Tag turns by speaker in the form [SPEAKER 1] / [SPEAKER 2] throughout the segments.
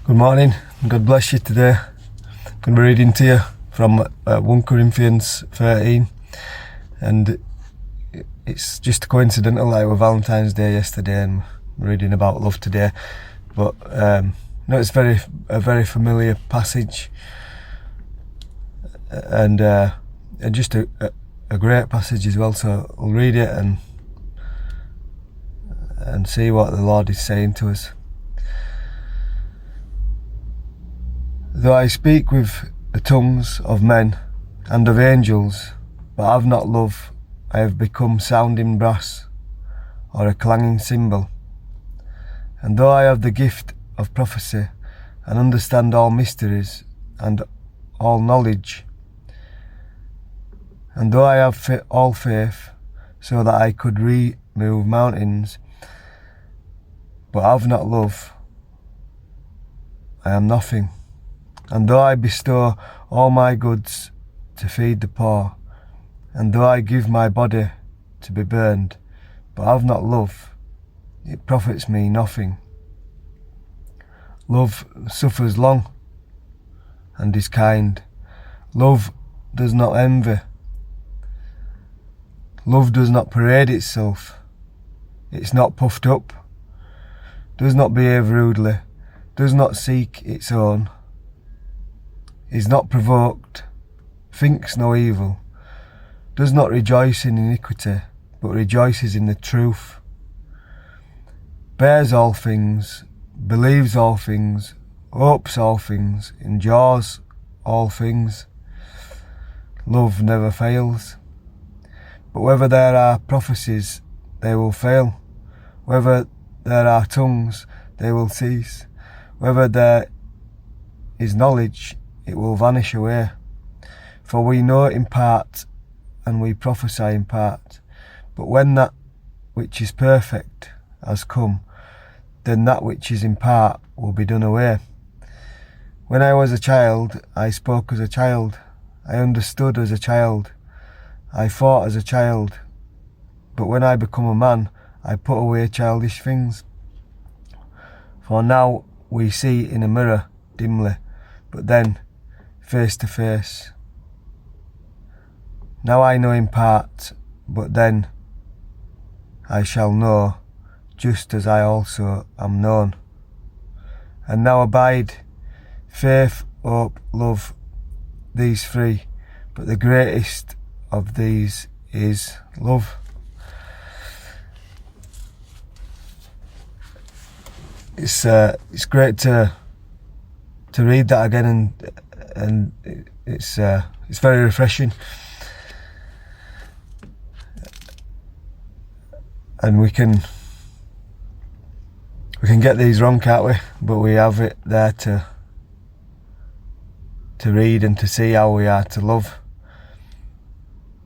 [SPEAKER 1] Good morning, God bless you today. I'm going to be reading to you from 1 Corinthians 13, and it's just coincidental, like with Valentine's Day yesterday, and we're reading about love today. But it's a very familiar passage, and just a great passage as well. So I'll read it and see what the Lord is saying to us. Though I speak with the tongues of men and of angels, but have not love, I have become sounding brass, or a clanging cymbal. And though I have the gift of prophecy, and understand all mysteries and all knowledge, and though I have all faith, so that I could remove mountains, but have not love, I am nothing. And though I bestow all my goods to feed the poor, and though I give my body to be burned, but have not love, it profits me nothing. Love suffers long and is kind. Love does not envy. Love does not parade itself. It's not puffed up, does not behave rudely, does not seek its own, is not provoked, thinks no evil, does not rejoice in iniquity, but rejoices in the truth, bears all things, believes all things, hopes all things, endures all things. Love never fails. But whether there are prophecies, they will fail. Whether there are tongues, they will cease. Whether there is knowledge, it will vanish away. For we know in part, and we prophesy in part. But when that which is perfect has come, then that which is in part will be done away. When I was a child, I spoke as a child. I understood as a child. I thought as a child. But when I become a man, I put away childish things. For now we see in a mirror dimly, but then face to face. Now I know in part, but then I shall know, just as I also am known. And now abide faith, hope, love, these three, but the greatest of these is love. It's great to read that again, and it's very refreshing, and we can get these wrong, can't we? But we have it there to read and to see how we are to love,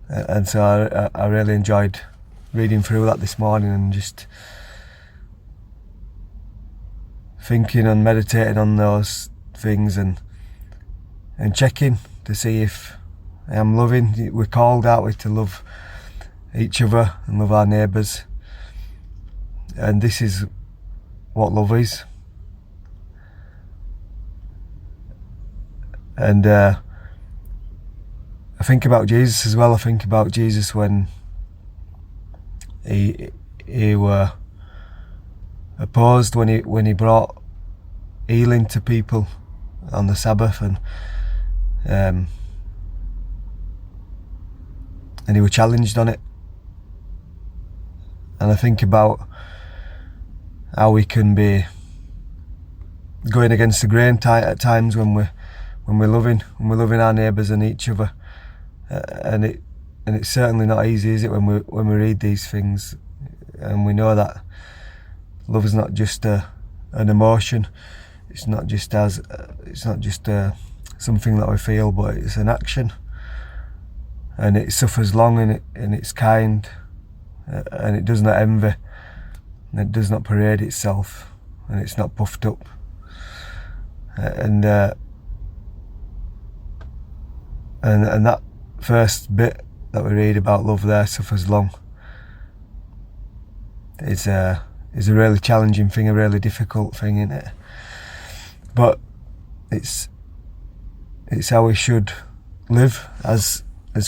[SPEAKER 1] and so I really enjoyed reading through that this morning and just thinking and meditating on those things and checking to see if I am loving. We're called, aren't we, to love each other and love our neighbours, and this is what love is. And I think about Jesus as well. I think about Jesus when he were opposed, when he brought healing to people on the Sabbath, and he was challenged on it. And I think about how we can be going against the grain at times when we're loving our neighbours and each other, and it's certainly not easy, is it, when we read these things, and we know that love is not just an emotion. It's not just something that we feel, but it's an action, and it suffers long, and it's kind, and it does not envy, and it does not parade itself, and it's not puffed up, and that first bit that we read about love there, suffers long, is a really challenging thing, a really difficult thing, isn't it? but it's how we should live as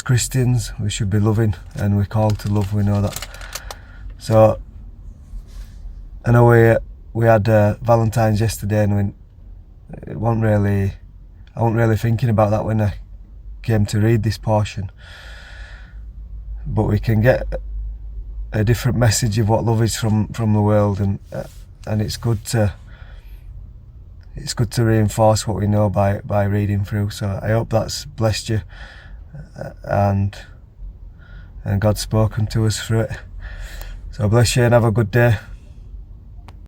[SPEAKER 1] Christians. We should be loving, and we're called to love, we know that. So I know we had Valentine's yesterday, and I wasn't really thinking about that when I came to read this portion, but we can get a different message of what love is from the world, and it's good to reinforce what we know by reading through. So I hope that's blessed you, and God's spoken to us through it. So bless you and have a good day.